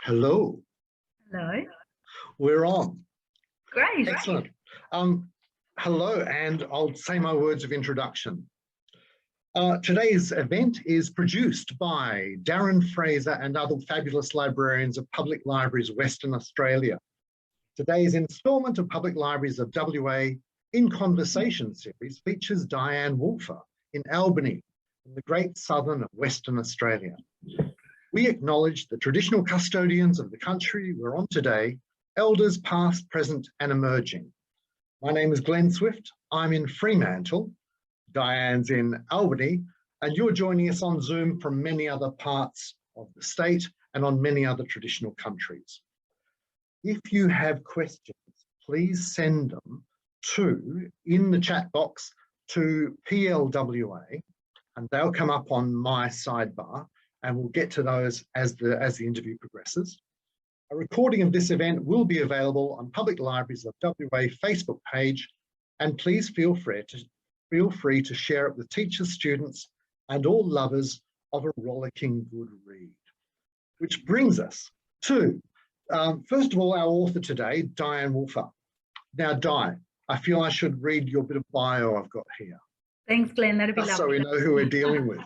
Hello. Hello. We're on. Great. Excellent. Hello, and I'll say my words of introduction. Today's event is produced by Darren Fraser and other fabulous librarians of Public Libraries Western Australia. Today's instalment of Public Libraries of WA in Conversation series features Dianne Wolfer in Albany, in the great southern of Western Australia. We acknowledge the traditional custodians of the country we're on today, elders past, present and emerging. My name is Glenn Swift. I'm in Fremantle. Diane's in Albany, and you're joining us on Zoom from many other parts of the state and on many other traditional countries. If you have questions, please send them in the chat box to PLWA, and they'll come up on my sidebar, and we'll get to those as the interview progresses. A recording of this event will be available on Public Libraries of WA Facebook page, and please feel free to share it with teachers, students, and all lovers of a rollicking good read. Which brings us to, first of all, our author today, Dianne Wolfer. Now, Di, I feel I should read your bit of bio I've got here. Thanks, Glenn. That'd be lovely. So we know who we're dealing with.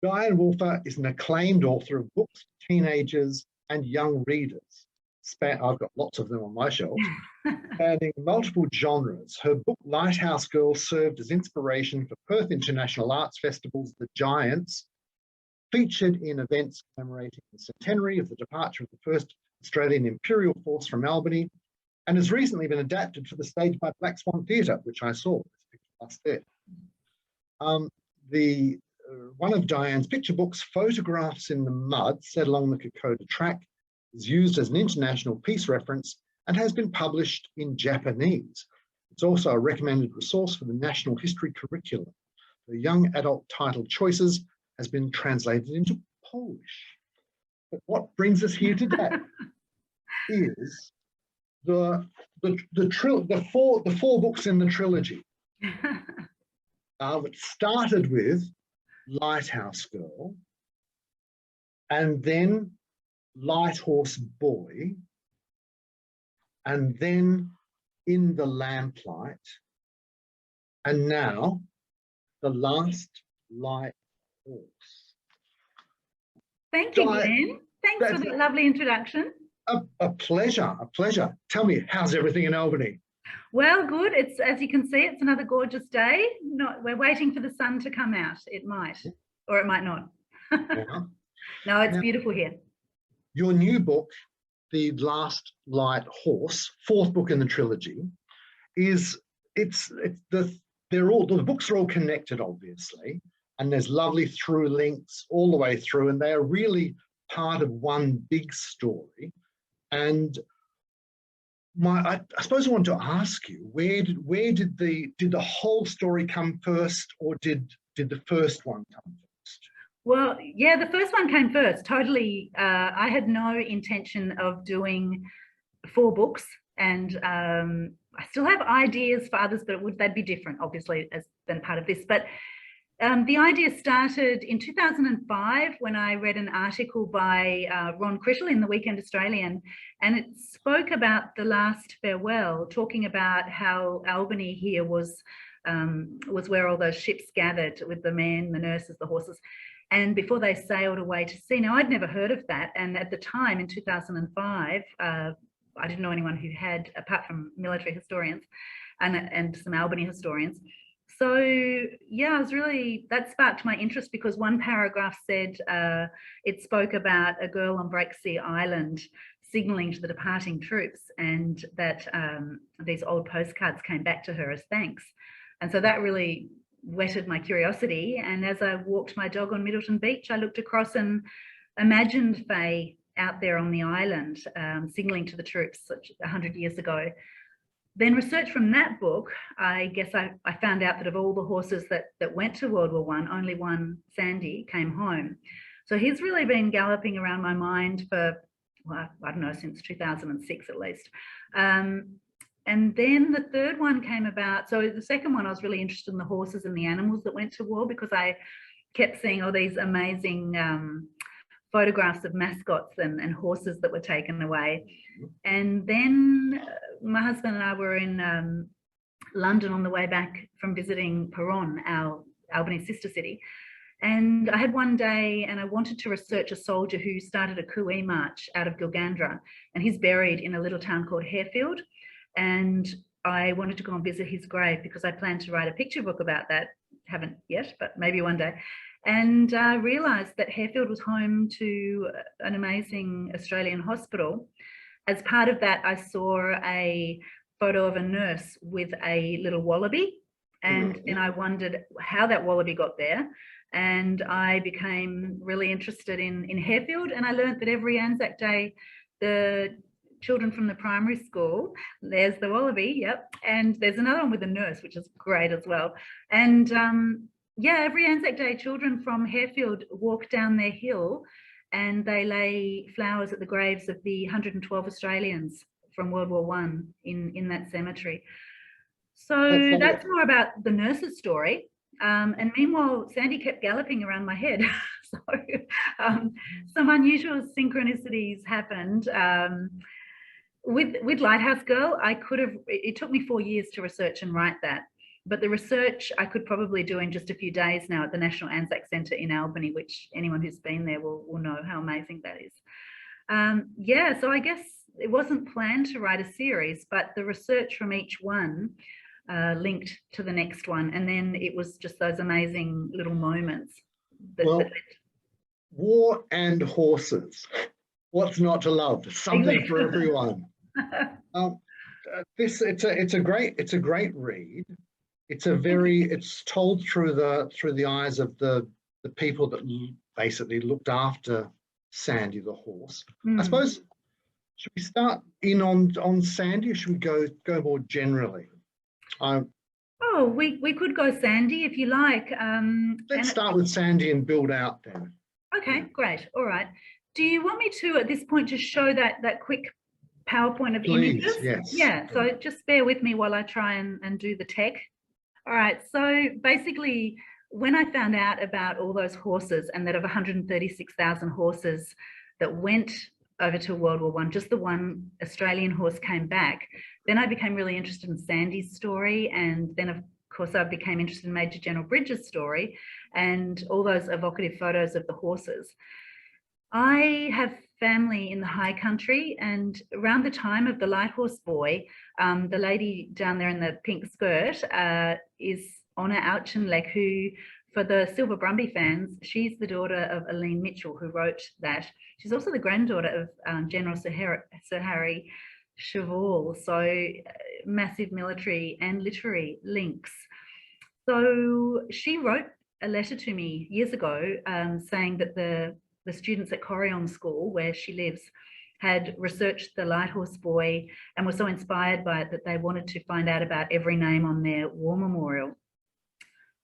Dianne Wolfer is an acclaimed author of books for teenagers and young readers. I've got lots of them on my shelf, spanning multiple genres. Her book, Lighthouse Girl, served as inspiration for Perth International Arts Festival's The Giants, featured in events commemorating the centenary of the departure of the first Australian Imperial Force from Albany, and has recently been adapted for the stage by Black Swan Theatre, which I saw last there. One of Diane's picture books, Photographs in the Mud, set along the Kokoda Track, is used as an international piece reference and has been published in Japanese. It's also a recommended resource for the National History curriculum. The young adult title Choices has been translated into Polish. But what brings us here today is the four books in the trilogy. It started with Lighthouse Girl, and then Light Horse Boy, and then In the Lamplight, and now The Last Light Horse. Thank you, Glenn. Thanks for that lovely introduction. A pleasure, a pleasure. Tell me, how's everything in Albany? Well, good. It's, as you can see, it's another gorgeous day. We're waiting for the sun to come out. It might, or it might not. No, it's beautiful here. Your new book, The Last Light Horse, fourth book in the trilogy, the books are all connected, obviously, and there's lovely through links all the way through, and they are really part of one big story. And I suppose I want to ask you, where did the whole story come first, or did the first one come first? Well, yeah, the first one came first, totally. I had no intention of doing 4 books, and I still have ideas for others, but they'd be different, obviously, than part of this. But the idea started in 2005 when I read an article by Ron Crittle in the Weekend Australian, and it spoke about the last farewell, talking about how Albany here was where all those ships gathered with the men, the nurses, the horses, and before they sailed away to sea. Now, I'd never heard of that, and at the time in 2005, I didn't know anyone who had, apart from military historians and some Albany historians. So yeah, that sparked my interest, because one paragraph said it spoke about a girl on Breaksea Island signalling to the departing troops, and that these old postcards came back to her as thanks. And so that really whetted my curiosity. And as I walked my dog on Middleton Beach, I looked across and imagined Faye out there on the island, signalling to the troops 100 years ago. Then research from that book, I guess I found out that of all the horses that went to World War I, only one, Sandy, came home. So he's really been galloping around my mind for, well, I don't know, since 2006 at least. And then the third one came about. So the second one, I was really interested in the horses and the animals that went to war, because I kept seeing all these amazing photographs of mascots and horses that were taken away. And then my husband and I were in London on the way back from visiting Peron, our Albany sister city. And I had one day and I wanted to research a soldier who started a Cooee march out of Gilgandra, and he's buried in a little town called Harefield. And I wanted to go and visit his grave because I planned to write a picture book about that. Haven't yet, but maybe one day. And I realised that Harefield was home to an amazing Australian hospital. As part of that, I saw a photo of a nurse with a little wallaby, and then I wondered how that wallaby got there. And I became really interested in Harefield, and I learned that every Anzac Day, the children from the primary school, there's the wallaby, yep, and there's another one with a nurse, which is great as well. And yeah, every Anzac Day, children from Harefield walk down their hill and they lay flowers at the graves of the 112 Australians from World War I in that cemetery. So that's more about the nurse's story. And meanwhile, Sandy kept galloping around my head. So some unusual synchronicities happened. With Lighthouse Girl, it took me 4 years to research and write that. But the research I could probably do in just a few days now at the National Anzac Centre in Albany, which anyone who's been there will know how amazing that is. Yeah, so I guess it wasn't planned to write a series, but the research from each one linked to the next one. And then it was just those amazing little moments. War and horses. What's not to love? Something for everyone. It's a great read. It's told through the eyes of the people that basically looked after Sandy the horse. I suppose, should we start in on Sandy, or should we go more generally? We could go Sandy if you like. Let's start with Sandy and build out then. Okay, great. All right. Do you want me to, at this point, just show that quick PowerPoint of images? Yes. Yeah, so just bear with me while I try and do the tech. All right, so basically, when I found out about all those horses, and that of 136,000 horses that went over to World War I, just the one Australian horse came back, then I became really interested in Sandy's story, and then of course I became interested in Major General Bridges' story and all those evocative photos of the horses. I have family in the high country, and around the time of the Light Horse Boy, the lady down there in the pink skirt is Honor Auchinleck, who, for the Silver Brumby fans, she's the daughter of Aline Mitchell, who wrote that. She's also the granddaughter of General Sir Harry Cheval, so massive military and literary links. So she wrote a letter to me years ago saying that the students at Corrion School, where she lives, had researched the Light Horse Boy and were so inspired by it that they wanted to find out about every name on their war memorial.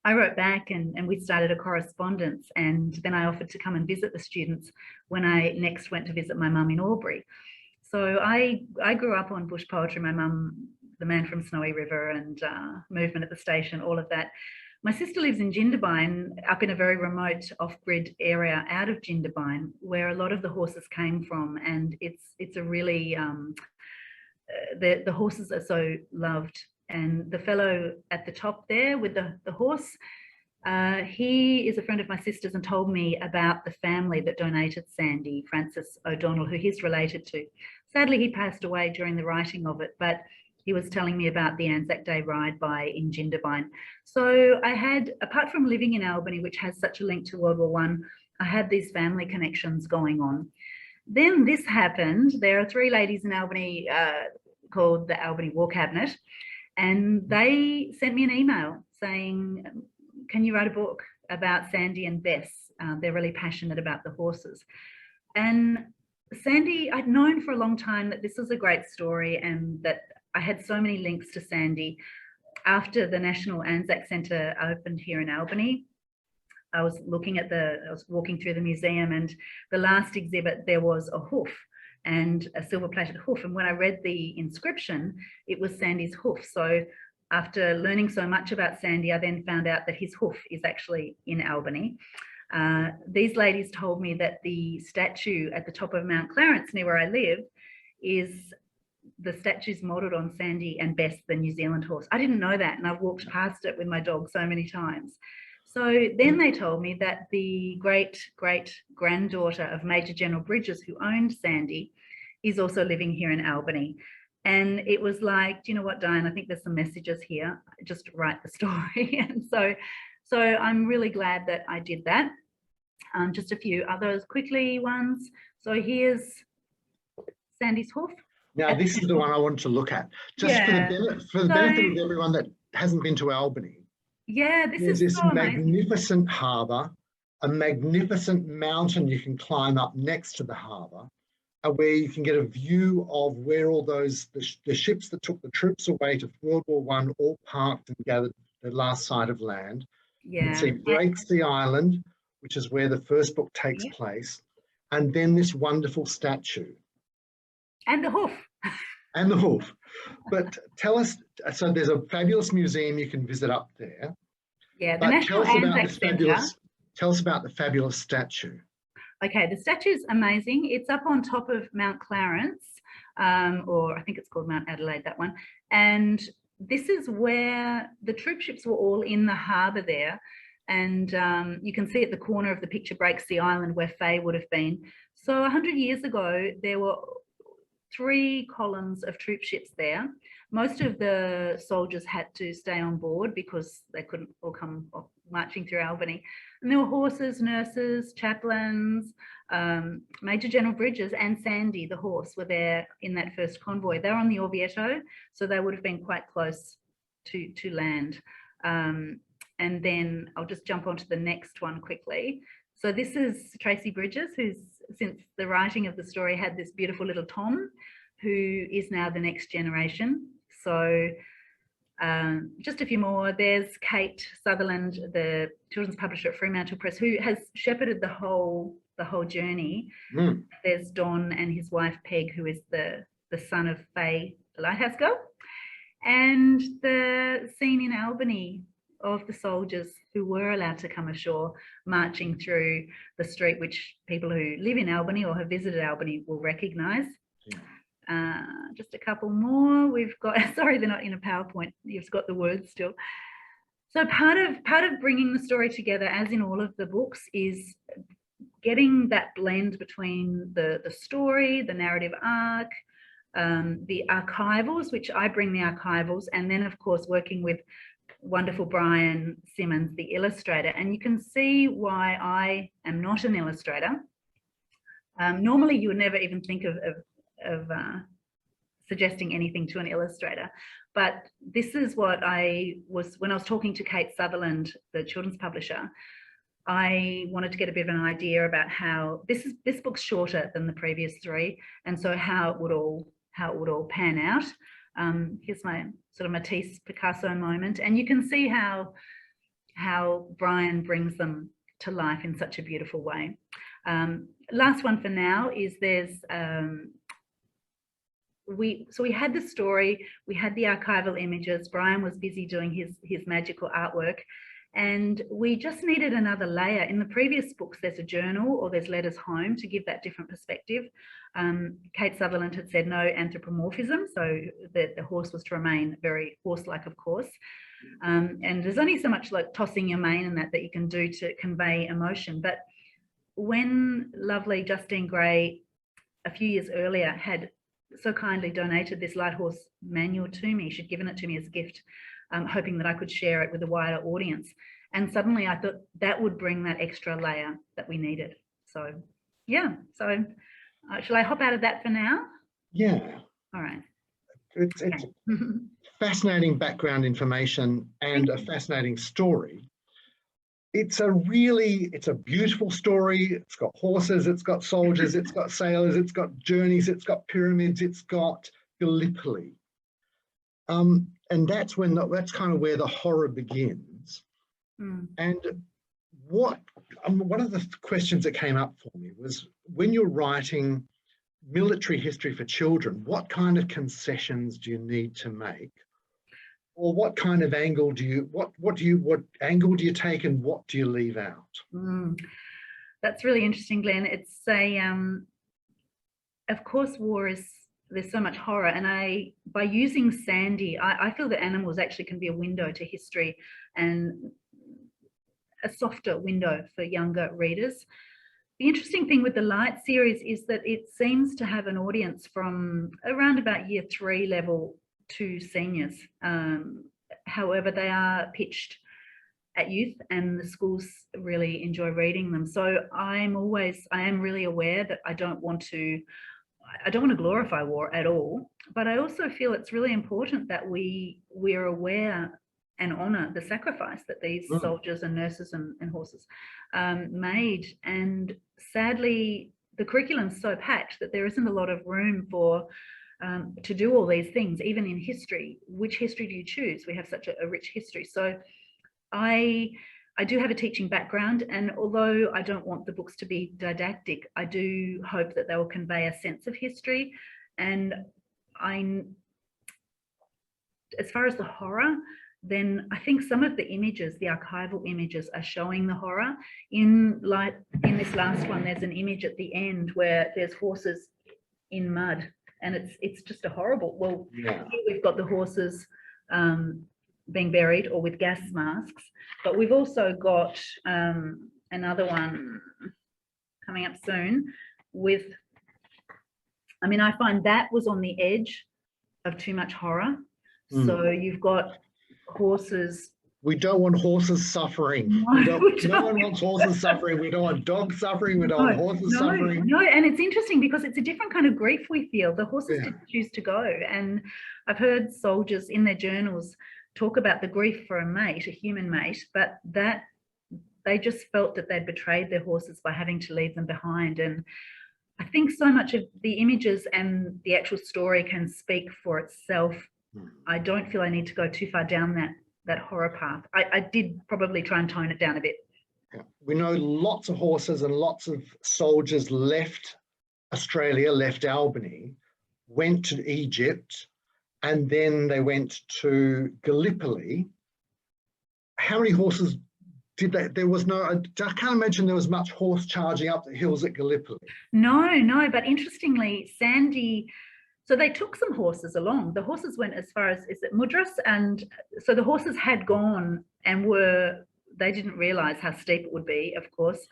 I wrote back and we started a correspondence, and then I offered to come and visit the students when I next went to visit my mum in Albury. So I grew up on bush poetry. My mum, The Man from Snowy River and Movement at the Station, all of that. My sister lives in Jindabyne, up in a very remote off-grid area out of Jindabyne, where a lot of the horses came from, and it's a really the horses are so loved. And the fellow at the top there with the horse, he is a friend of my sister's and told me about the family that donated Sandy, Francis O'Donnell, who he's related to. Sadly, he passed away during the writing of it, but he was telling me about the Anzac Day ride by in Jindabyne. So I had, apart from living in Albany, which has such a link to World War I had these family connections going on. Then this happened. There are 3 ladies in Albany called the Albany War Cabinet, and they sent me an email saying, can you write a book about Sandy and Bess? They're really passionate about the horses. And Sandy, I'd known for a long time that this was a great story and that I had so many links to Sandy. After the National Anzac Centre opened here in Albany, I was walking through the museum, and the last exhibit, there was a hoof and a silver-plated hoof. And when I read the inscription, it was Sandy's hoof. So after learning so much about Sandy, I then found out that his hoof is actually in Albany. These ladies told me that the statue at the top of Mount Clarence, near where I live, is the statue's modelled on Sandy and Bess, the New Zealand horse. I didn't know that, and I've walked past it with my dog so many times. So then they told me that the great-great-granddaughter of Major General Bridges, who owned Sandy, is also living here in Albany. And it was like, do you know what, Diane, I think there's some messages here. Just write the story. And so I'm really glad that I did that. Just a few others quickly ones. So here's Sandy's hoof. Now, this is the one I wanted to look at. Just for the benefit of everyone that hasn't been to Albany. Yeah, there's this so magnificent harbour, a magnificent mountain you can climb up next to the harbour, where you can get a view of where all those, the ships that took the troops away to World War I all parked and gathered the last sight of land. Yeah. You can see Breaksea Island, which is where the first book takes place, and then this wonderful statue. And the hoof. And the hoof. But tell us, so there's a fabulous museum you can visit up there. Yeah, the National Anzac Centre. Tell us about the fabulous statue. Okay, the statue's amazing. It's up on top of Mount Clarence, or I think it's called Mount Adelaide, that one. And this is where the troop ships were all in the harbour there. And you can see at the corner of the picture Breaksea Island where Faye would have been. So 100 years ago, there were 3 columns of troop ships there. Most of the soldiers had to stay on board because they couldn't all come marching through Albany. And there were horses, nurses, chaplains, Major General Bridges and Sandy, the horse, were there in that first convoy. They were on the Orvieto, so they would have been quite close to land. And then I'll just jump onto the next one quickly. So this is Tracy Bridges, who's, since the writing of the story, had this beautiful little Tom, who is now the next generation. So just a few more. There's Kate Sutherland, the children's publisher at Fremantle Press, who has shepherded the whole journey. There's Don and his wife Peg, who is the son of Faye, the lighthouse girl. And the scene in Albany of the soldiers who were allowed to come ashore, marching through the street, which people who live in Albany or have visited Albany will recognise. Just a couple more. We've got, sorry, they're not in a PowerPoint. You've got the words still. So part of bringing the story together, as in all of the books, is getting that blend between the story, the narrative arc, the archivals, which I bring the archivals, and then of course working with wonderful Brian Simmons, the illustrator. And you can see why I am not an illustrator. Normally you would never even think of suggesting anything to an illustrator, but this is what I was, when I was talking to Kate Sutherland, the children's publisher, I wanted to get a bit of an idea about how this book's shorter than the previous 3, and so how it would all pan out. Here's my sort of Matisse Picasso moment, and you can see how Brian brings them to life in such a beautiful way. Last one for now is there's we had the story, we had the archival images, Brian was busy doing his magical artwork, and we just needed another layer. In the previous books there's a journal or there's letters home to give that different perspective. Kate Sutherland had said no anthropomorphism, so the horse was to remain very horse-like, of course. And there's only so much like tossing your mane and that you can do to convey emotion. But when lovely Justine Gray a few years earlier had so kindly donated this Light Horse manual to me, she'd given it to me as a gift, hoping that I could share it with a wider audience. And suddenly I thought that would bring that extra layer that we needed. So yeah, so shall I hop out of that for now? Yeah. All right. It's fascinating background information and a fascinating story. It's a beautiful story. It's got horses, it's got soldiers, it's got sailors, it's got journeys, it's got pyramids, it's got Gallipoli. And that's kind of where the horror begins. And one of the questions that came up for me was, when you're writing military history for children, what kind of concessions do you need to make? Or what kind of angle do you, what angle do you take and what do you leave out? That's really interesting, Glenn. It's a, of course, war is, there's so much horror, and by using Sandy, I feel that animals actually can be a window to history and a softer window for younger readers. The interesting thing with the Light series is that it seems to have an audience from around about year 3 level to seniors. However, they are pitched at youth and the schools really enjoy reading them. So I am really aware that I don't want to glorify war at all, but I also feel it's really important that we're aware and honour the sacrifice that these soldiers and nurses and horses made. And sadly, the curriculum's so packed that there isn't a lot of room for to do all these things, even in history. Which history do you choose? We have such a rich history. So I do have a teaching background, and although I don't want the books to be didactic, I do hope that they will convey a sense of history. And as far as the horror, then I think some of the images, the archival images, are showing the horror. In this last one, there's an image at the end where there's horses in mud, and it's just a horrible. Well, here we've got the horses being buried or with gas masks, but we've also got another one coming up soon with, I mean, I find that was on the edge of too much horror. So you've got horses. We don't want horses suffering. No one wants horses suffering. We don't want dogs suffering. We don't want horses suffering. No, and it's interesting because it's a different kind of grief we feel. The horses didn't choose to go. And I've heard soldiers in their journals talk about the grief for a mate, a human mate, but that they just felt that they'd betrayed their horses by having to leave them behind. And I think so much of the images and the actual story can speak for itself. I don't feel I need to go too far down that horror path. I did probably try and tone it down a bit. We know lots of horses and lots of soldiers left Australia, left Albany, went to Egypt, and then they went to Gallipoli. How many horses did they? There was no, I can't imagine there was much horse charging up the hills at Gallipoli. No, but interestingly, Sandy, so they took some horses along. The horses went as far as, is it Mudras? And so the horses had gone and they didn't realise how steep it would be, of course.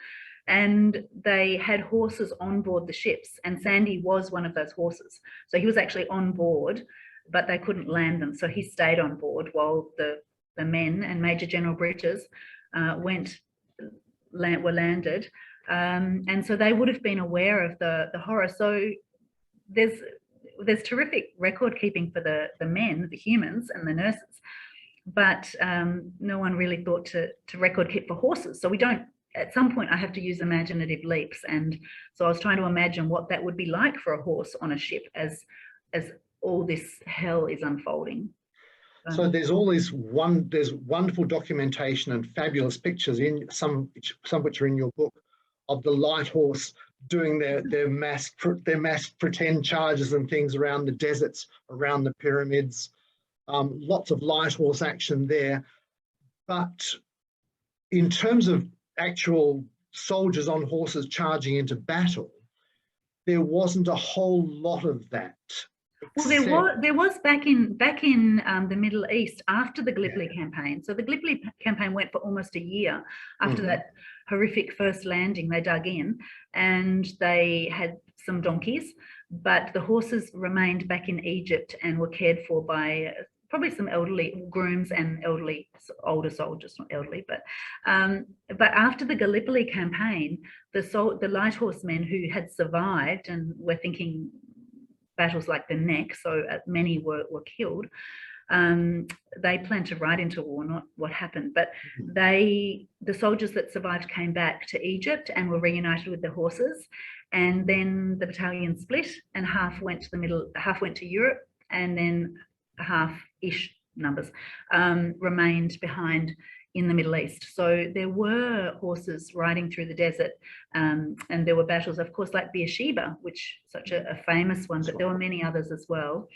And they had horses on board the ships, and Sandy was one of those horses. So he was actually on board, but they couldn't land them. So he stayed on board while the men and Major General Bridges were landed. And so they would have been aware of the horror. So there's terrific record keeping for the men, the humans and the nurses, but no one really thought to record keep for horses. So we don't, at some point I have to use imaginative leaps. And so I was trying to imagine what that would be like for a horse on a ship as all this hell is unfolding. So there's all there's wonderful documentation and fabulous pictures, in some which are in your book, of the light horse doing their mass pretend charges and things around the deserts, around the pyramids. Lots of light horse action there. But in terms of actual soldiers on horses charging into battle, there wasn't a whole lot of that. Well, there was back in the Middle East after the Gallipoli campaign. So the Gallipoli campaign went for almost a year after that horrific first landing. They dug in and they had some donkeys, but the horses remained back in Egypt and were cared for by probably some elderly grooms and older soldiers, not elderly, but after the Gallipoli campaign, the light horsemen who had survived, and we're thinking battles like the Neck, so many were killed, they planned to ride into war, not what happened. But the soldiers that survived came back to Egypt and were reunited with their horses, and then the battalion split, and half went to Europe, and then half-ish numbers remained behind in the Middle East. So there were horses riding through the desert, and there were battles, of course, like Beersheba, which is such a famous one, but there were many others as well.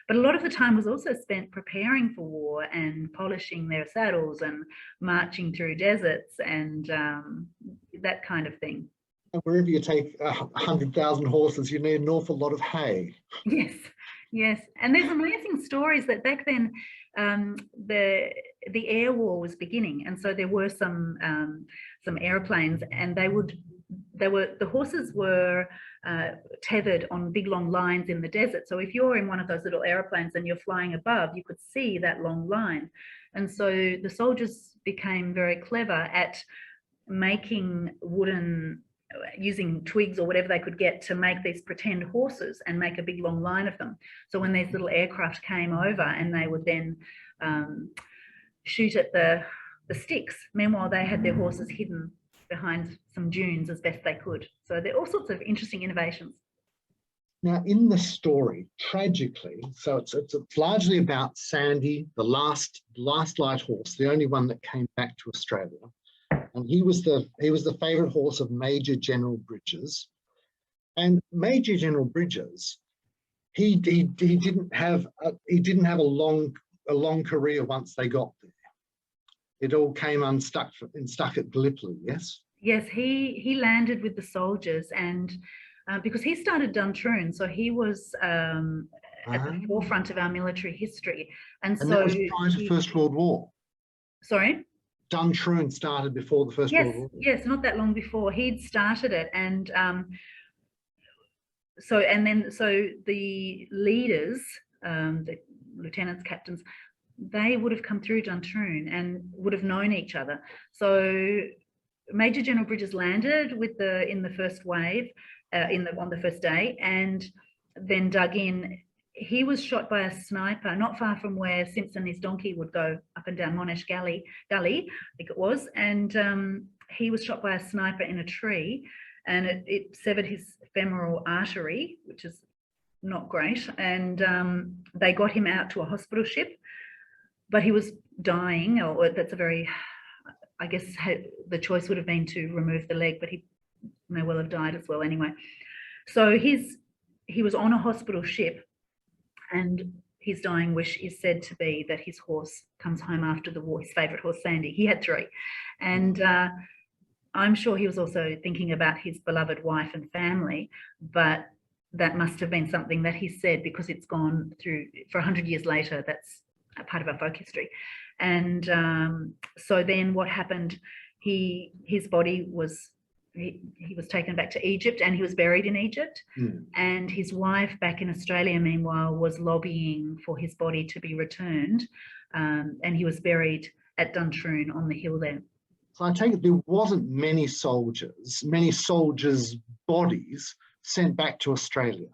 But a lot of the time was also spent preparing for war and polishing their saddles and marching through deserts and that kind of thing. And wherever you take 100,000 horses, you need an awful lot of hay. Yes, yes. And there's amazing stories that back then the air war was beginning, and so there were some airplanes, and the horses were tethered on big long lines in the desert. So if you're in one of those little airplanes and you're flying above, you could see that long line. And so the soldiers became very clever at making using twigs or whatever they could get to make these pretend horses and make a big long line of them. So when these little aircraft came over, and they would then shoot at the sticks, meanwhile they had their horses hidden behind some dunes as best they could. So there are all sorts of interesting innovations. Now, in the story, tragically, so it's largely about Sandy, the last light horse, the only one that came back to Australia. And he was the favourite horse of Major General Bridges. And Major General Bridges, he didn't have a long career once they got there. It all came unstuck and stuck at Gallipoli, yes? Yes, he landed with the soldiers, and because he started Duntroon, so he was at the forefront of our military history. And so that was prior to First World War. Sorry? Duntroon started before the First World War. Yes, not that long before. He'd started it, and so the leaders, the lieutenants, captains, they would have come through Duntroon and would have known each other. So Major General Bridges landed in the first wave on the first day, and then dug in. He was shot by a sniper not far from where Simpson, his donkey, would go up and down Monash Gully, I think it was, and he was shot by a sniper in a tree, and it severed his femoral artery, which is not great, and they got him out to a hospital ship, but he was dying, or that's a very, I guess the choice would have been to remove the leg, but he may well have died as well anyway. So he was on a hospital ship, and his dying wish is said to be that his horse comes home after the war, his favourite horse, Sandy. He had 3. And I'm sure he was also thinking about his beloved wife and family, but that must have been something that he said, because it's gone through for 100 years later. That's a part of our folk history. And so then what happened, his body was, he was taken back to Egypt, and he was buried in Egypt. And his wife back in Australia, meanwhile, was lobbying for his body to be returned. And he was buried at Duntroon on the hill there. So I take it there wasn't many soldiers' bodies sent back to Australia.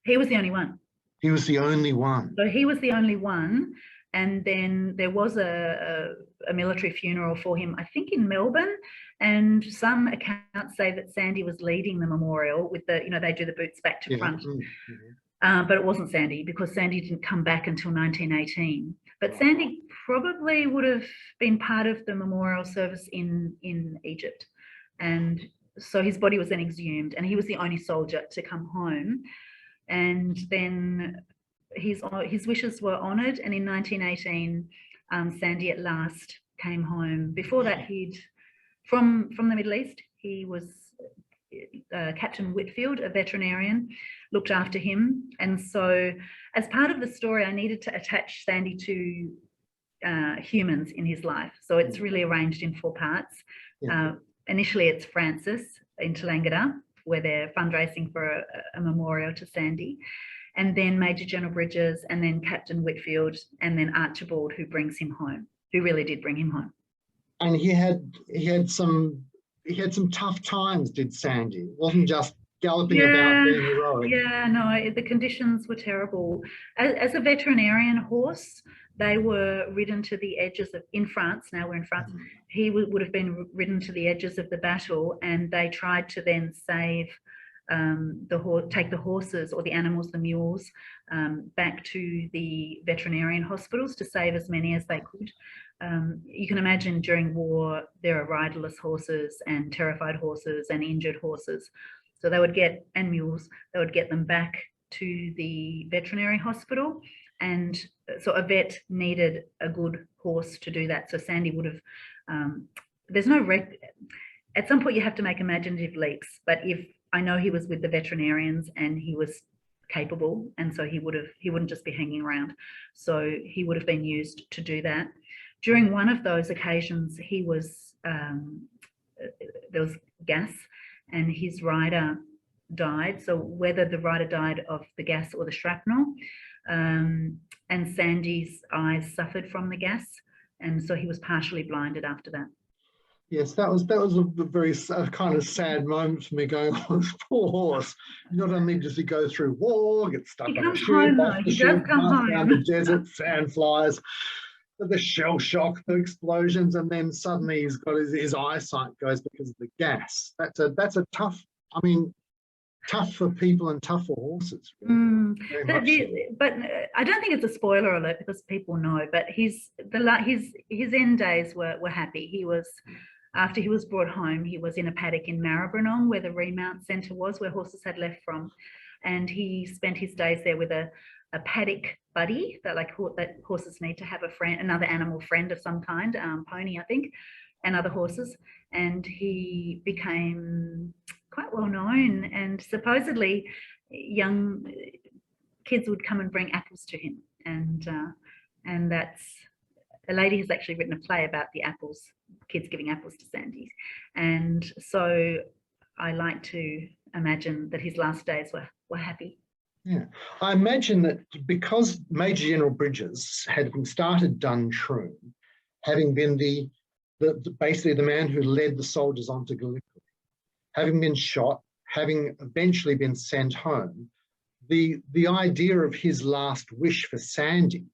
He was the only one. He was the only one. So he was the only one. And then there was a military funeral for him, I think in Melbourne, and some accounts say that Sandy was leading the memorial with the, they do the boots back to front. But it wasn't Sandy, because Sandy didn't come back until 1918. But Sandy probably would have been part of the memorial service in Egypt. And so his body was then exhumed, and he was the only soldier to come home. And then his wishes were honoured, and in 1918 Sandy at last came home. Before that, he'd from the Middle East, he was Captain Whitfield, a veterinarian, looked after him. And so as part of the story, I needed to attach Sandy to humans in his life, so it's really arranged in 4 parts. Initially it's Francis in Tallangatta, where they're fundraising for a memorial to Sandy, and then Major General Bridges, and then Captain Whitfield, and then Archibald, who brings him home, who really did bring him home. And he had some tough times, did Sandy? It wasn't just galloping about being heroic. Yeah, no, the conditions were terrible. As a veterinarian horse, they were ridden to the edges of, in France, now we're in France, he would have been ridden to the edges of the battle, and they tried to then save take the horses, or the animals, the mules, back to the veterinarian hospitals to save as many as they could. You can imagine during war, there are riderless horses and terrified horses and injured horses. So they would get, and mules, they would get them back to the veterinary hospital. And so a vet needed a good horse to do that. So Sandy would have, there's no, at some point you have to make imaginative leaps, but if I know he was with the veterinarians and he was capable, and so he wouldn't just be hanging around. So he would have been used to do that. During one of those occasions, he was, there was gas and his rider died. So whether the rider died of the gas or the shrapnel, and Sandy's eyes suffered from the gas, and so he was partially blinded after that. Yes, that was a very kind of sad moment for me, going, oh, this poor horse. Not only does he go through war, gets stuck on a ship, off the ship, down the desert, sand flies, the shell shock, the explosions, and then suddenly he's got his eyesight goes because of the gas. That's a tough, I mean, tough for people and tough for horses. Really. But I don't think it's a spoiler alert because people know, but his end days were happy. He was, after he was brought home, he was in a paddock in Maribyrnong where the remount centre was, where horses had left from, and he spent his days there with a paddock buddy that horses need to have a friend, another animal friend of some kind, pony I think, and other horses, and he became quite well known, and supposedly young kids would come and bring apples to him, and that's, a lady has actually written a play about the apples, kids giving apples to Sandy, and so I like to imagine that his last days were happy. Yeah, I imagine that because Major General Bridges had started Duntroon, having been basically the man who led the soldiers onto Gallipoli, having been shot, having eventually been sent home, the idea of his last wish for Sandy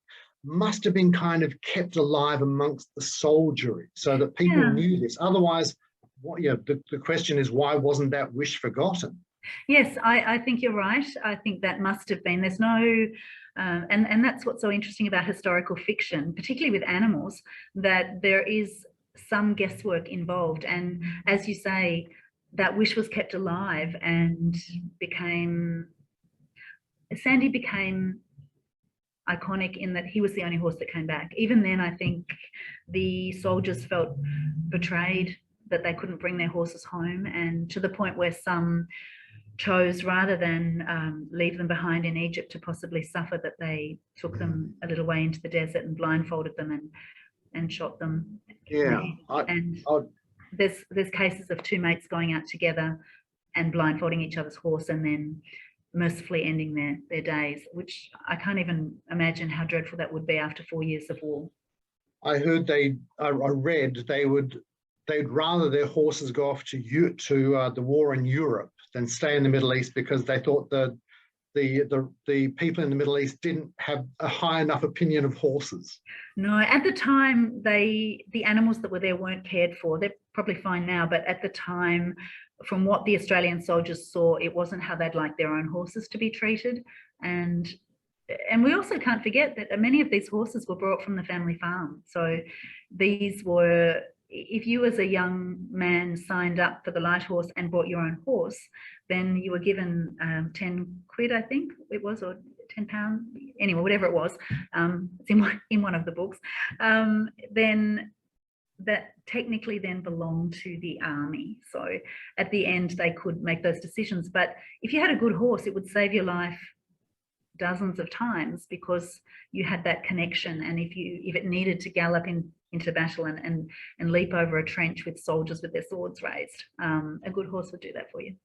must have been kind of kept alive amongst the soldiery so that people knew this. Otherwise, the question is, why wasn't that wish forgotten? Yes, I think you're right. I think that must have been. There's no, and that's what's so interesting about historical fiction, particularly with animals, that there is some guesswork involved. And as you say, that wish was kept alive and Sandy became iconic in that he was the only horse that came back. Even then, I think the soldiers felt betrayed that they couldn't bring their horses home, and to the point where some chose, rather than leave them behind in Egypt to possibly suffer, that they took them a little way into the desert and blindfolded them and shot them. Yeah. There's cases of two mates going out together and blindfolding each other's horse and then mercifully ending their days, which I can't even imagine how dreadful that would be after 4 years of war. I heard I read they'd rather their horses go off to the war in Europe than stay in the Middle East, because they thought the people in the Middle East didn't have a high enough opinion of horses. No, at the time, the animals that were there weren't cared for. They're probably fine now, but at the time, from what the Australian soldiers saw, it wasn't how they'd like their own horses to be treated. And we also can't forget that many of these horses were brought from the family farm. So these were, if you as a young man signed up for the light horse and bought your own horse, then you were given 10 quid, I think it was, or £10, anyway, whatever it was, it's in one of the books, then that technically then belonged to the army. So at the end, they could make those decisions. But if you had a good horse, it would save your life dozens of times because you had that connection. And if it needed to gallop into battle and leap over a trench with soldiers with their swords raised, a good horse would do that for you.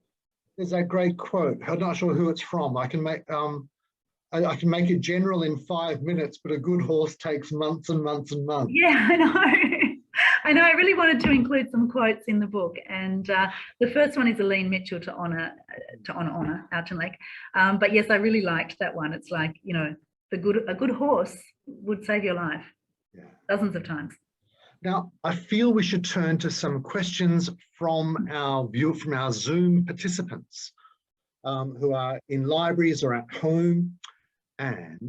There's that great quote. I'm not sure who it's from. I can make it general in 5 minutes, but a good horse takes months and months and months. Yeah, I know. I know. I really wanted to include some quotes in the book, and the first one is Aline Mitchell to honor Oughton Lake. But yes, I really liked that one. It's like, you know, a good horse would save your life dozens of times. Now, I feel we should turn to some questions from our Zoom participants who are in libraries or at home, and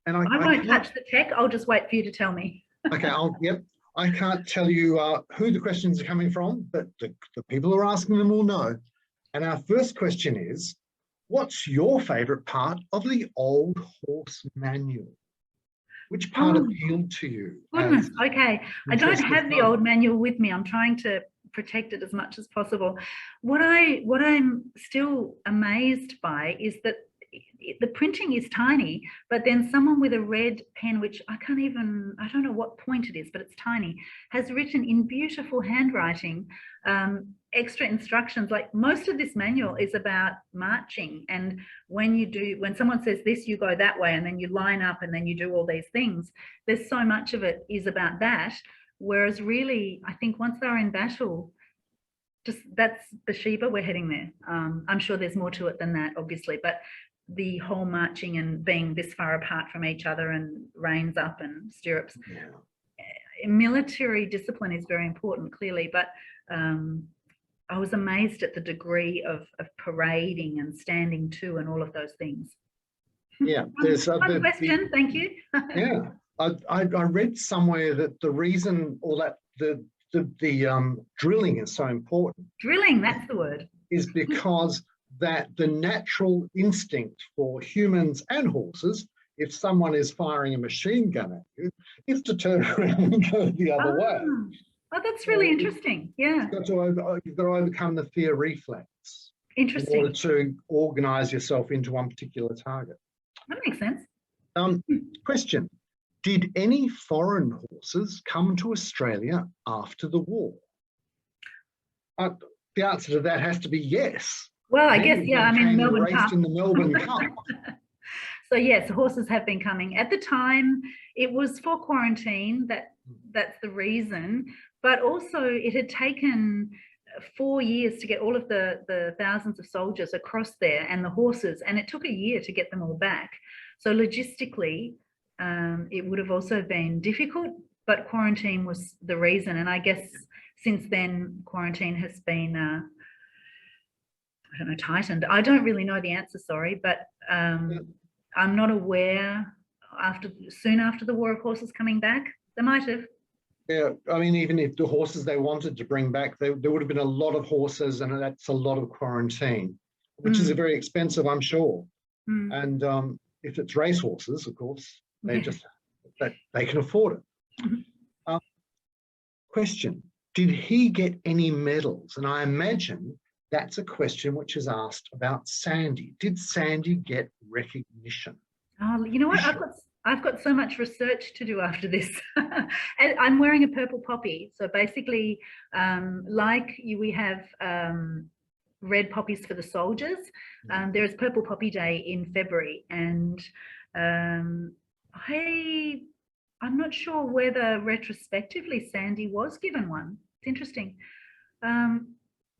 I won't touch the tech. I'll just wait for you to tell me. Okay. I can't tell you who the questions are coming from, but the people who are asking them will know. And our first question is, what's your favourite part of the Old Horse Manual? Which part Oh, appealed to you? goodness. Okay. I don't interest have of the fun? old manual with me. I'm trying to protect it as much as possible. What I'm still amazed by is that the printing is tiny, but then someone with a red pen, which I don't know what point it is, but it's tiny, has written in beautiful handwriting extra instructions. Like, most of this manual is about marching, and when someone says this, you go that way, and then you line up, and then you do all these things. There's so much of it is about that, whereas really, I think once they're in battle, just that's Bathsheba, we're heading there. I'm sure there's more to it than that, obviously, but the whole marching and being this far apart from each other and reins up and stirrups. Yeah. Military discipline is very important, clearly, but I was amazed at the degree of parading and standing to and all of those things. Yeah, there's a question. Thank you. Yeah, I read somewhere that the reason, or that the drilling is so important. Drilling, that's the word. Is because that the natural instinct for humans and horses, if someone is firing a machine gun at you, is to turn around and go the other way. Oh, that's really interesting. Yeah. You've got to overcome the fear reflex. Interesting. In order to organise yourself into one particular target. That makes sense. Question. Did any foreign horses come to Australia after the war? The answer to that has to be yes. Well, I guess, yeah, I mean, Melbourne Cup. In the Melbourne Cup. So yes, horses have been coming. At the time, it was for quarantine, that's the reason, but also it had taken 4 years to get all of the thousands of soldiers across there and the horses, and it took a year to get them all back. So logistically, it would have also been difficult, but quarantine was the reason. And I guess since then, quarantine has been I don't know, tightened. I don't really know the answer, sorry, but I'm not aware soon after the War of Horses coming back. They might have. Yeah, I mean, even if the horses they wanted to bring back, there would have been a lot of horses, and that's a lot of quarantine, which is very expensive, I'm sure. And if it's race horses, of course, they they can afford it. Question, did he get any medals? And I imagine that's a question which is asked about Sandy. Did Sandy get recognition? Oh, you know what? I've got so much research to do after this. I'm wearing a purple poppy. So basically, we have red poppies for the soldiers. There is Purple Poppy Day in February, and I'm not sure whether retrospectively Sandy was given one. It's interesting.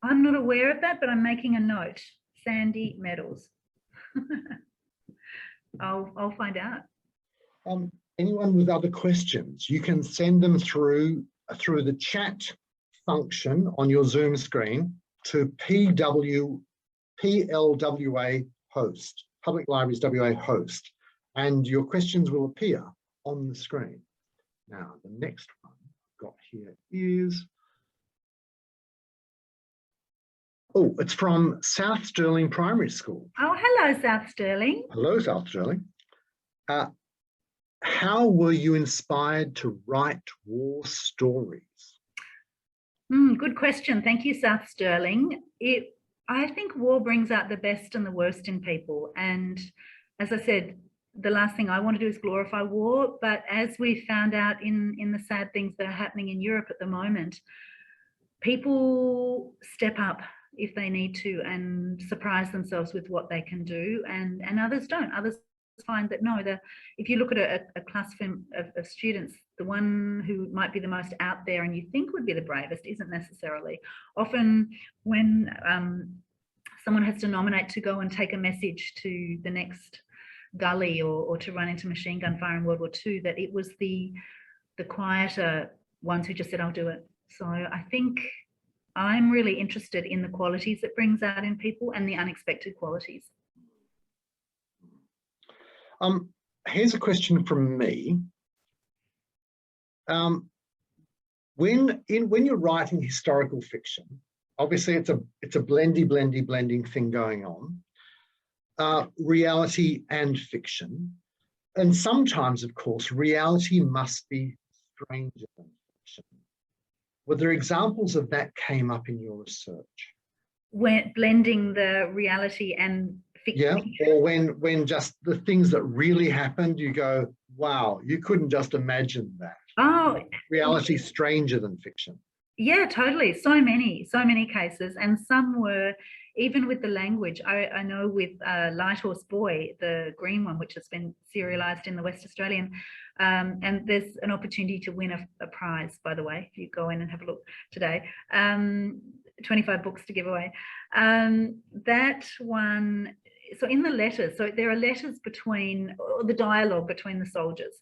I'm not aware of that, but I'm making a note. Sandy medals. I'll find out. Anyone with other questions, you can send them through the chat function on your Zoom screen to PLWA host, Public Libraries WA host, and your questions will appear on the screen. Now, the next one I've got here is, it's from South Stirling Primary School. Oh, hello, South Stirling. Hello, South Stirling. How were you inspired to write war stories? Good question. Thank you, South Stirling. I think war brings out the best and the worst in people. And as I said, the last thing I want to do is glorify war. But as we found out in the sad things that are happening in Europe at the moment, people step up if they need to and surprise themselves with what they can do, and others don't. Others find that if you look at a class of students, the one who might be the most out there and you think would be the bravest isn't necessarily. Often when someone has to nominate to go and take a message to the next gully or to run into machine gun fire in World War II, that it was the quieter ones who just said, I'll do it. So I think I'm really interested in the qualities it brings out in people and the unexpected qualities. Here's a question from me. When you're writing historical fiction, obviously it's a blending thing going on, reality and fiction. And sometimes, of course, reality must be stranger than fiction. Were there examples of that came up in your research? When blending the reality and fiction. Yeah, or when just the things that really happened, you go, wow, you couldn't just imagine that. Oh, Reality stranger than fiction. yeah, totally. So many cases, and some were even with the language. I know with Light Horse Boy, the green one, which has been serialized in the West Australian, and there's an opportunity to win a prize, by the way, if you go in and have a look today. 25 books to give away. That one, so in the letters, so there are letters between, or the dialogue between the soldiers.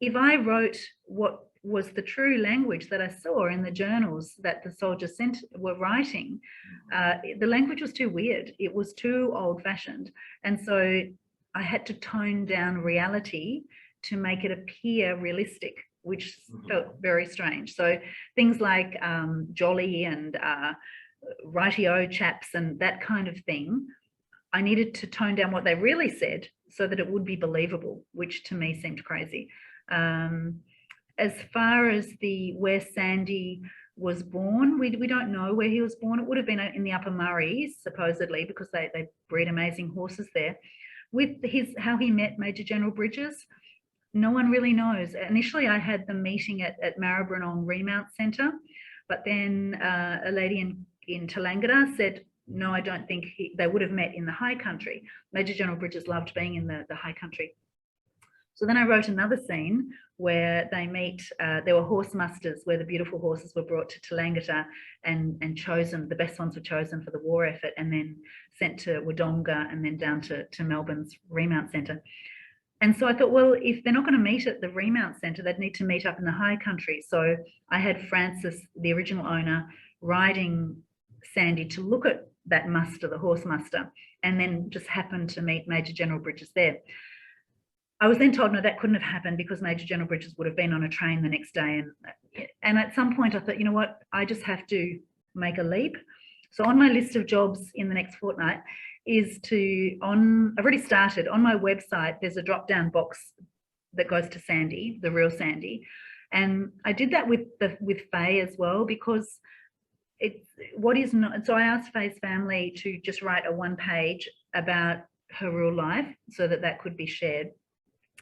If I wrote what was the true language that I saw in the journals that the soldiers were writing, the language was too weird. It was too old-fashioned. And so I had to tone down reality to make it appear realistic, which felt very strange. So things like jolly and righty-o chaps and that kind of thing, I needed to tone down what they really said so that it would be believable, which to me seemed crazy. As far as where Sandy was born, we don't know where he was born. It would have been in the Upper Murray, supposedly, because they breed amazing horses there. With how he met Major General Bridges, no one really knows. Initially, I had them meeting at Maribyrnong Remount Centre, but then a lady in Tallangatta said, no, I don't think they would have met in the high country. Major General Bridges loved being in the high country. So then I wrote another scene where they meet, there were horse musters where the beautiful horses were brought to Tallangatta and chosen, the best ones were chosen for the war effort and then sent to Wodonga and then down to Melbourne's Remount Centre. And so I thought, well, if they're not going to meet at the Remount Centre, they'd need to meet up in the high country. So I had Francis, the original owner, riding Sandy to look at that muster, the horse muster, and then just happened to meet Major General Bridges there. I was then told, no, that couldn't have happened because Major General Bridges would have been on a train the next day. And at some point I thought, you know what, I just have to make a leap. So on my list of jobs in the next fortnight is I've already started, on my website, there's a drop-down box that goes to Sandy, the real Sandy. And I did that with Faye as well, because so I asked Faye's family to just write a one-page about her real life so that could be shared.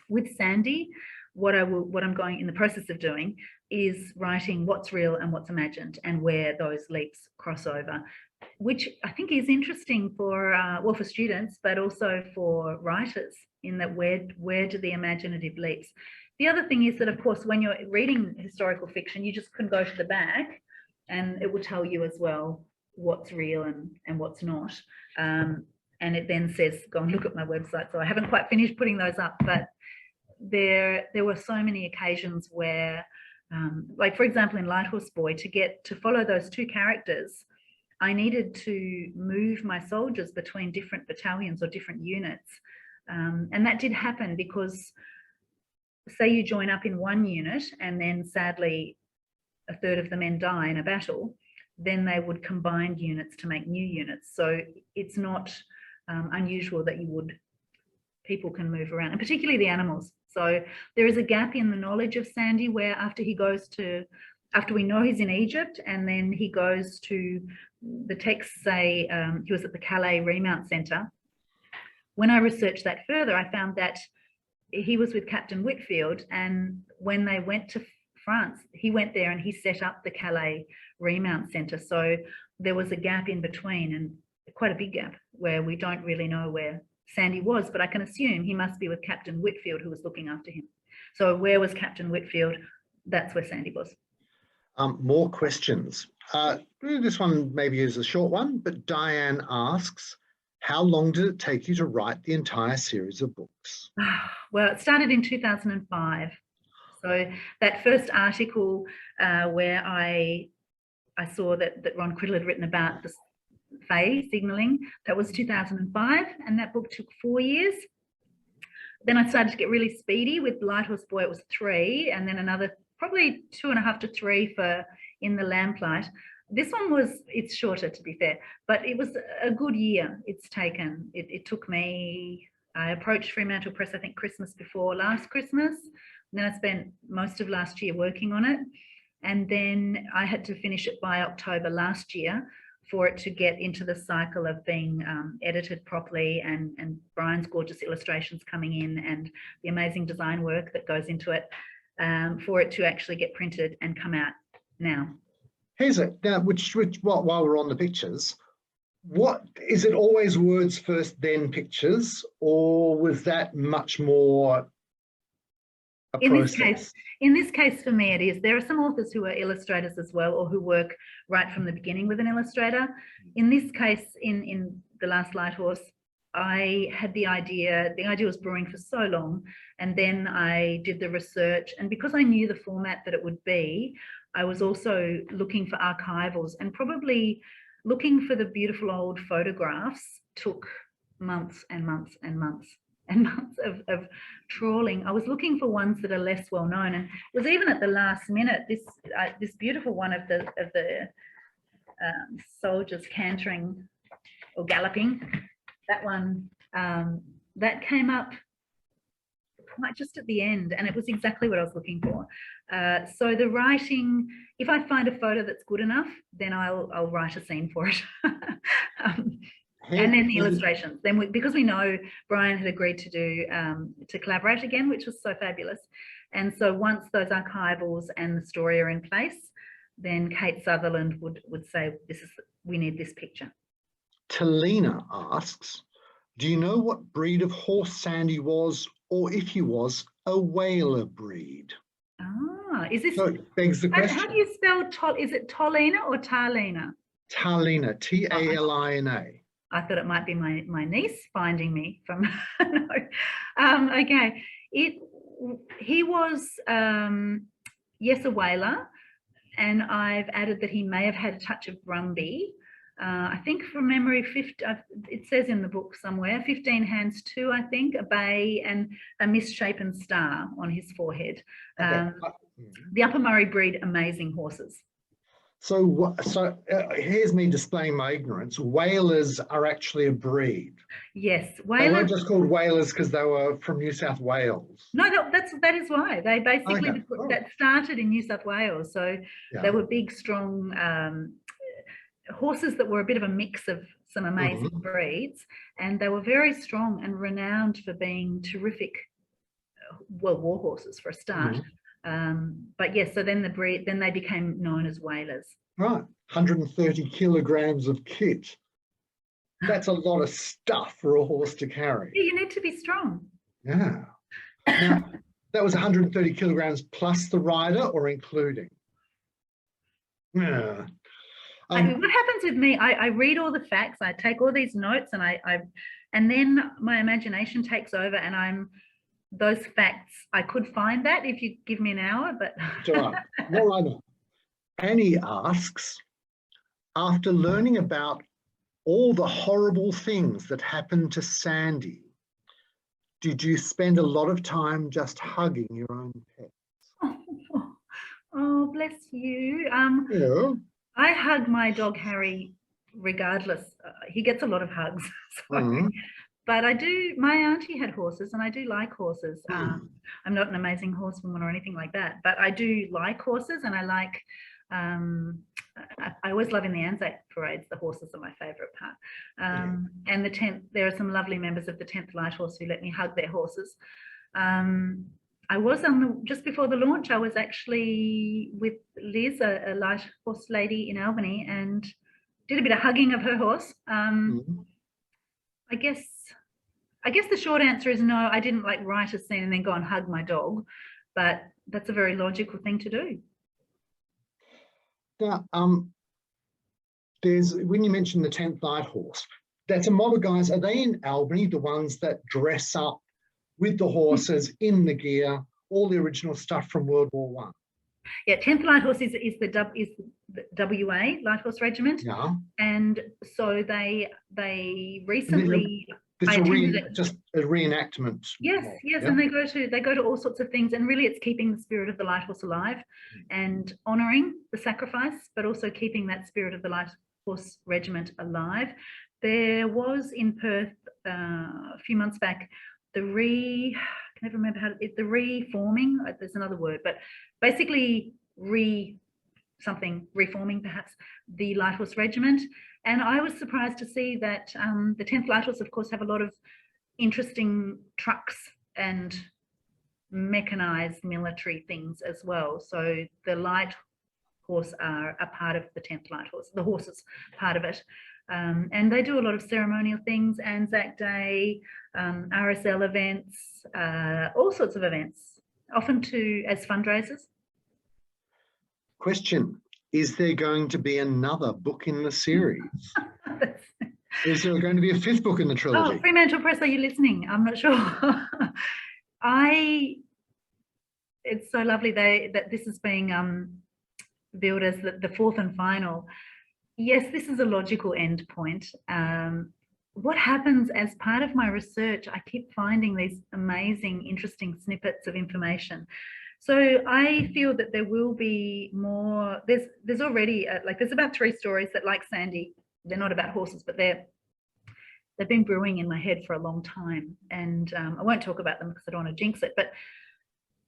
With Sandy, what I'm going in the process of doing is writing what's real and what's imagined and where those leaps cross over, which I think is interesting for for students, but also for writers, in that where do the imaginative leaps. The other thing is that, of course, when you're reading historical fiction, you just can go to the back and it will tell you as well what's real and what's not. And it then says, go and look at my website. So I haven't quite finished putting those up, but there were so many occasions where, like for example, in Light Horse Boy, to follow those two characters, I needed to move my soldiers between different battalions or different units. And that did happen because, say you join up in one unit and then sadly a third of the men die in a battle, then they would combine units to make new units. So it's not unusual that people can move around, and particularly the animals. So there is a gap in the knowledge of Sandy where after we know he's in Egypt and then he goes to, the texts say he was at the Calais Remount Centre. When I researched that further, I found that he was with Captain Whitfield, and when they went to France, he went there and he set up the Calais Remount Centre. So there was a gap in between, and quite a big gap, where we don't really know where Sandy was, but I can assume he must be with Captain Whitfield, who was looking after him. So where was Captain Whitfield? That's where Sandy was. More questions. This one maybe is a short one, but Diane asks, how long did it take you to write the entire series of books? Well, it started in 2005. So that first article where I saw that Ron Criddle had written about the Faye signalling, that was 2005, and that book took 4 years. Then I started to get really speedy with Light Horse Boy. It was 3, and then another probably 2.5 to 3 for In the Lamplight. This one it's shorter, to be fair, but it was a good year it's taken. It took me I approached Fremantle Press, I think Christmas before last Christmas. And then I spent most of last year working on it. And then I had to finish it by October last year for it to get into the cycle of being edited properly, and Brian's gorgeous illustrations coming in and the amazing design work that goes into it, for it to actually get printed and come out now. Here's it. Now, while we're on the pictures, what is it? Always words first, then pictures, or was that much more a process? In this case, for me, it is. There are some authors who are illustrators as well, or who work right from the beginning with an illustrator. In this case, in The Last Light Horse, I had the idea was brewing for so long, and then I did the research, and because I knew the format that it would be, I was also looking for archivals, and probably looking for the beautiful old photographs took months and months and months and months of trawling. I was looking for ones that are less well known, and it was even at the last minute, this beautiful one of the soldiers cantering or galloping, that one, that came up quite just at the end, and it was exactly what I was looking for. So the writing, if I find a photo that's good enough, then I'll write a scene for it. And then the illustrations. Then because we know Brian had agreed to do to collaborate again, which was so fabulous. And so once those archivals and the story are in place, then Kate Sutherland would say, we need this picture. Talina asks, do you know what breed of horse Sandy was, or if he was a whaler breed? Ah, is this? So it begs the question. How do you spell is it Tolina or Tarlina? Talina, Talina. I thought it might be my niece finding me from. No. Okay. He was yes, a whaler, and I've added that he may have had a touch of Brumby. I think from memory, it says in the book somewhere, 15 hands 2, I think, a bay and a misshapen star on his forehead. Okay. The Upper Murray breed amazing horses. So here's me displaying my ignorance. Whalers are actually a breed. Yes, They weren't just called whalers because they were from New South Wales. No, that is why they basically that started in New South Wales. So they were big, strong horses that were a bit of a mix of some amazing breeds, and they were very strong and renowned for being terrific, well, war horses for a start. But yes, so then they became known as whalers. Right, 130 kilograms of kit. That's a lot of stuff for a horse to carry. Yeah, you need to be strong. Yeah. Now, that was 130 kilograms plus the rider, or including? Yeah. What happens with me, I read all the facts, I take all these notes, and then my imagination takes over, and those facts, I could find that if you give me an hour, but. It's all right. Well, I know. Annie asks, after learning about all the horrible things that happened to Sandy, did you spend a lot of time just hugging your own pets? Oh, bless you. Yeah. I hug my dog Harry regardless. He gets a lot of hugs. But my auntie had horses, and I do like horses. I'm not an amazing horsewoman or anything like that, but I do like horses, and I like, I always love in the Anzac parades, the horses are my favourite part. And there are some lovely members of the 10th Light Horse who let me hug their horses. I was just before the launch, I was actually with Liz, a light horse lady in Albany, and did a bit of hugging of her horse. I guess the short answer is no, I didn't like write a scene and then go and hug my dog, but that's a very logical thing to do. Now, when you mentioned the 10th Light Horse, that's a mob of guys. Are they in Albany, the ones that dress up with the horses in the gear, all the original stuff from World War One? Yeah, 10th Light Horse is the WA Light Horse Regiment. Yeah. And so they recently. Just a reenactment. Yes, yes, yeah. And they go to all sorts of things, and really it's keeping the spirit of the Light Horse alive and honouring the sacrifice, but also keeping that spirit of the Light Horse Regiment alive. There was in Perth a few months back I can never remember the reforming. There's another word, but basically reforming perhaps the Light Horse Regiment. And I was surprised to see that the 10th Light Horse, of course, have a lot of interesting trucks and mechanized military things as well. So the Light Horse are a part of the 10th Light Horse, the horses part of it. And they do a lot of ceremonial things, Anzac Day, RSL events, all sorts of events, often as fundraisers. Question, is there going to be another book in the series? Is there going to be a 5th book in the trilogy? Oh, Fremantle Press, are you listening? I'm not sure. It's so lovely that this is being billed as the 4th and final. Yes, this is a logical end point. What happens as part of my research, I keep finding these amazing, interesting snippets of information. So I feel that there will be more. There's already there's about 3 stories that, like Sandy, they're not about horses, but they've been brewing in my head for a long time. And I won't talk about them because I don't want to jinx it. But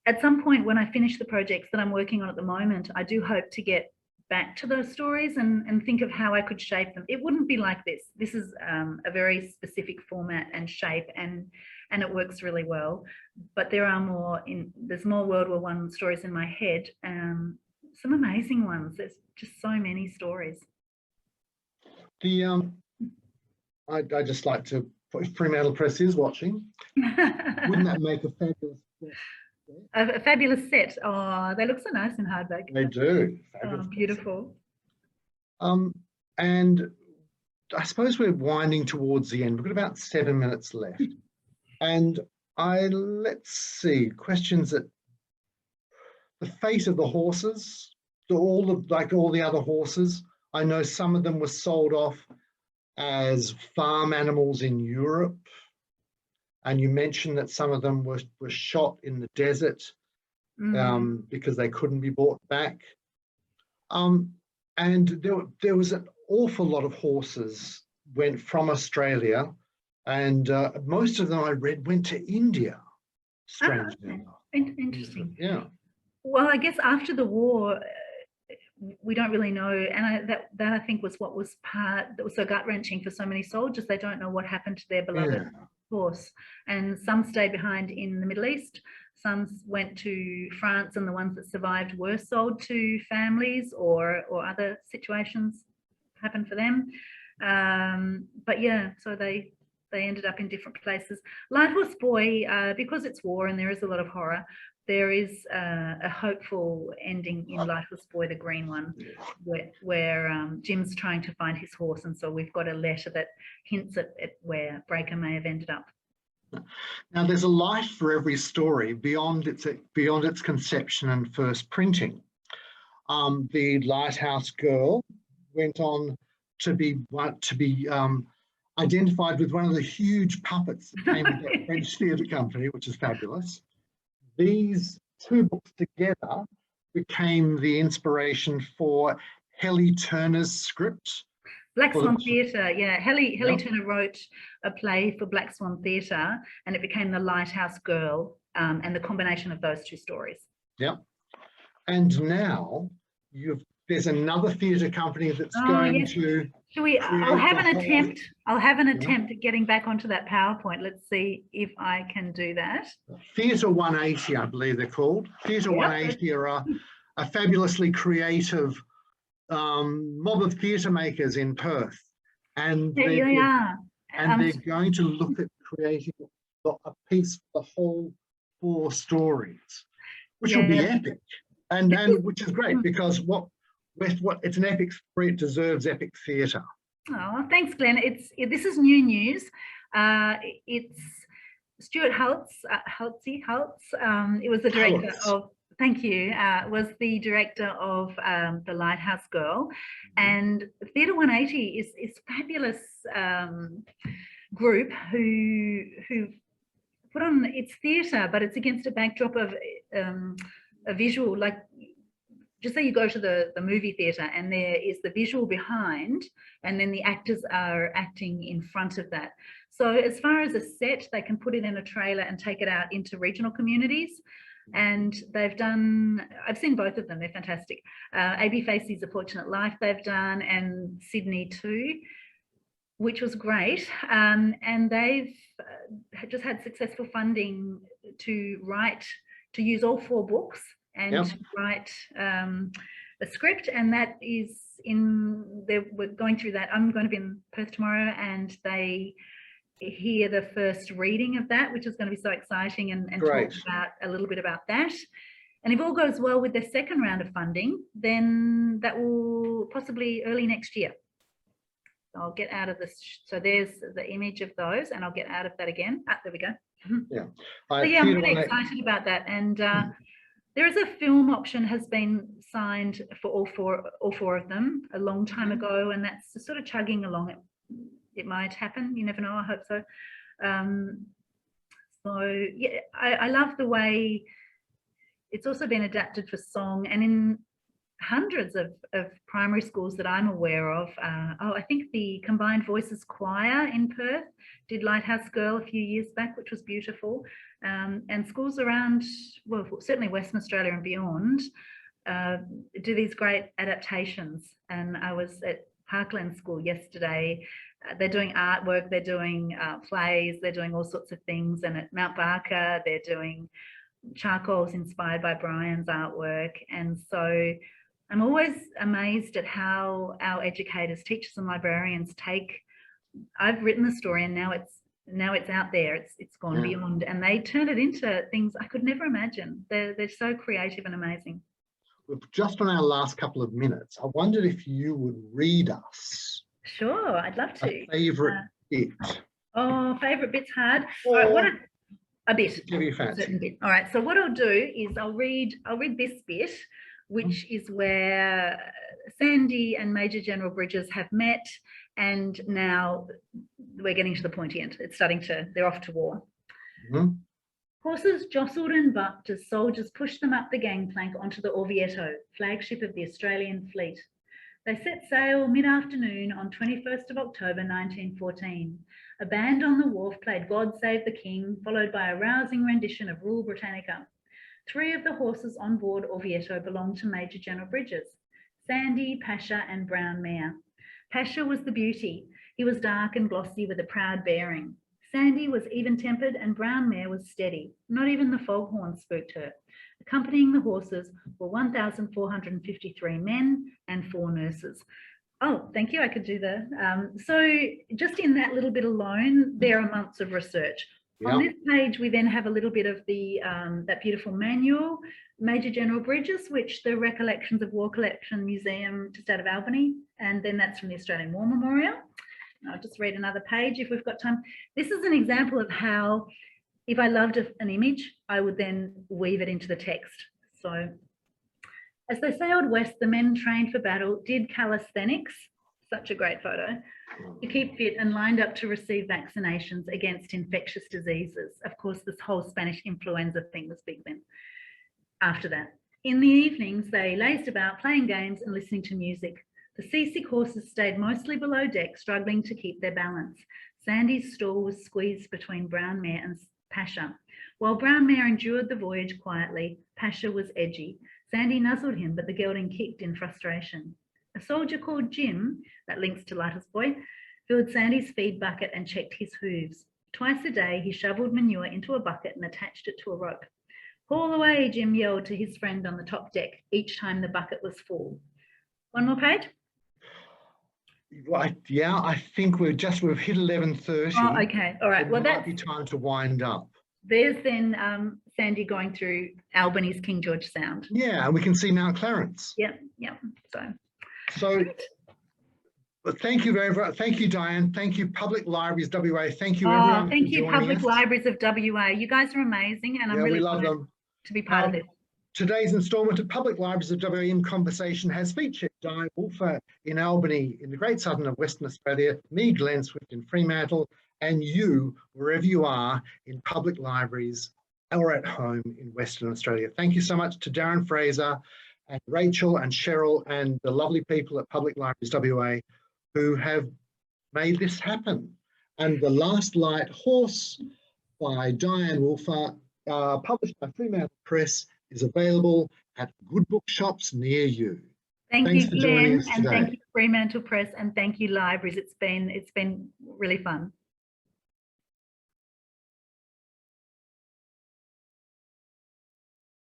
at some point when I finish the projects that I'm working on at the moment, I do hope to get back to those stories and think of how I could shape them. It wouldn't be like this. This is a very specific format and shape, and it works really well. But there's more World War I stories in my head. Some amazing ones. There's just so many stories. I just like to, if Fremantle Press is watching, wouldn't that make a fabulous set? A fabulous set. Oh, they look so nice in hardback. They do. Oh, beautiful. And I suppose we're winding towards the end. We've got about 7 minutes left. And let's see, questions that the fate of the horses, all the other horses. I know some of them were sold off as farm animals in Europe. And you mentioned that some of them were shot in the desert because they couldn't be brought back. And there was an awful lot of horses went from Australia, and most of them I read went to India, strangely enough. Interesting. Yeah. Well, I guess after the war, we don't really know, and that I think was what was that was so gut-wrenching for so many soldiers. They don't know what happened to their beloved horse, and some stayed behind in the Middle East, some went to France, and the ones that survived were sold to families or other situations happened for them. But yeah, so they ended up in different places. Light Horse Boy, because it's war and there is a lot of horror, there is a hopeful ending in Light Horse Boy, the green one, where Jim's trying to find his horse, and so we've got a letter that hints at where Breaker may have ended up. Now, there's a life for every story beyond its conception and first printing. The Lighthouse Girl went on to be identified with one of the huge puppets that came with that French theatre company, which is fabulous. These 2 books together became the inspiration for Helly Turner's script. Black Swan Theatre, yeah. Helly Turner wrote a play for Black Swan Theatre, and it became The Lighthouse Girl, and the combination of those 2 stories. Yeah. And now there's another theatre company that's going to. I'll have an attempt. I'll have an attempt at getting back onto that PowerPoint. Let's see if I can do that. Theatre 180, I believe they're called. Theatre 180 are a fabulously creative mob of theatre makers in Perth, and they're going to look at creating a piece for the whole 4 stories, which will be epic, and which is great because it's an epic story. It deserves epic theatre. Oh, thanks, Glenn. This is new news. It's Stuart Hultz. It was the director of. Thank you. Was the director of The Lighthouse Girl, and Theatre 180 is a fabulous group who put on, it's theatre, but it's against a backdrop of a visual, like just say you go to the movie theatre and there is the visual behind, and then the actors are acting in front of that. So as far as a set, they can put it in a trailer and take it out into regional communities. And they've done, I've seen both of them, they're fantastic. AB Facey's A Fortunate Life they've done, and Sydney too, which was great. And they've just had successful funding to use all 4 books and to write a script, and that is we're going through that. I'm going to be in Perth tomorrow, and they hear the first reading of that, which is going to be so exciting, and talk about a little bit about that. And if all goes well with the second round of funding, then that will possibly early next year. So I'll get out of this. So there's the image of those, and I'll get out of that again. There we go. Yeah. So yeah, I'm really excited about that. And there is a film option has been signed for all four of them a long time ago, and that's sort of chugging along. It might happen. You never know. I hope so. So yeah, I love the way it's also been adapted for song, and in hundreds of primary schools that I'm aware of. I think the Combined Voices Choir in Perth did Lighthouse Girl a few years back, which was beautiful. And schools around, well, certainly Western Australia and beyond, do these great adaptations. And I was at Parkland School yesterday. They're doing artwork, they're doing plays, they're doing all sorts of things. And at Mount Barker, they're doing charcoals inspired by Brian's artwork. And so I'm always amazed at how our educators, teachers and librarians I've written the story, and now it's out there, it's gone beyond, and they turn it into things I could never imagine. They're so creative and amazing. Just on our last couple of minutes, I wondered if you would read us. Sure, I'd love to. A favourite bit. Oh, favourite bit's hard. All right, a bit. Give you fancy. A certain bit. All right, so what I'll do is I'll read this bit, which is where Sandy and Major General Bridges have met, and now we're getting to the pointy end. It's they're off to war. Horses jostled and bucked as soldiers pushed them up the gangplank onto the Orvieto, flagship of the Australian fleet. They set sail mid-afternoon on 21st of October 1914. A band on the wharf played God Save the King, followed by a rousing rendition of Rule Britannica. 3 of the horses on board Orvieto belonged to Major General Bridges: Sandy, Pasha and Brown Mare. Pasha was the beauty. He was dark and glossy with a proud bearing. Sandy was even-tempered and Brown Mare was steady. Not even the foghorn spooked her. Accompanying the horses were 1,453 men and 4 nurses. Oh, thank you. I could do the... so just in that little bit alone, there are months of research. Yep. On this page, we then have a little bit of the that beautiful manual, Major General Bridges, which the Recollections of War Collection Museum just out of Albany, and then that's from the Australian War Memorial. I'll just read another page if we've got time. This is an example of how, if I loved an image, I would then weave it into the text. So, as they sailed west, the men trained for battle did calisthenics, such a great photo, to keep fit and lined up to receive vaccinations against infectious diseases. Of course, this whole Spanish influenza thing was big then. After that, in the evenings, they lazed about playing games and listening to music. The seasick horses stayed mostly below deck, struggling to keep their balance. Sandy's stall was squeezed between Brown Mare and Pasha. While Brown Mare endured the voyage quietly, Pasha was edgy. Sandy nuzzled him, but the gelding kicked in frustration. A soldier called Jim, that links to Lighthouse Boy, filled Sandy's feed bucket and checked his hooves. Twice a day, he shoveled manure into a bucket and attached it to a rope. Haul away, Jim yelled to his friend on the top deck each time the bucket was full. One more page. Right, yeah, I think we've hit 11:30. Oh, okay, all right. Well, that might be time to wind up. There's then Sandy going through Albany's King George Sound. Yeah, and we can see Mount Clarence. Yeah. So thank you very much. Thank you, Diane. Thank you, Public Libraries WA. Thank you, everyone. Thank you, Public Libraries of WA. You guys are amazing, and I'm really love them to be part of this. Today's instalment of Public Libraries of WA in Conversation has featured Diane Wolfer in Albany, in the great southern of Western Australia, me, Glenn Swift in Fremantle, and you, wherever you are, in public libraries or at home in Western Australia. Thank you so much to Darren Fraser and Rachel and Cheryl and the lovely people at Public Libraries WA who have made this happen. And The Last Light Horse by Dianne Wolfer, published by Fremantle Press, is available at good bookshops near you. Thanks Thanks you, for joining Glenn, us and thank today. you, Fremantle Press, and thank you, libraries. It's been really fun.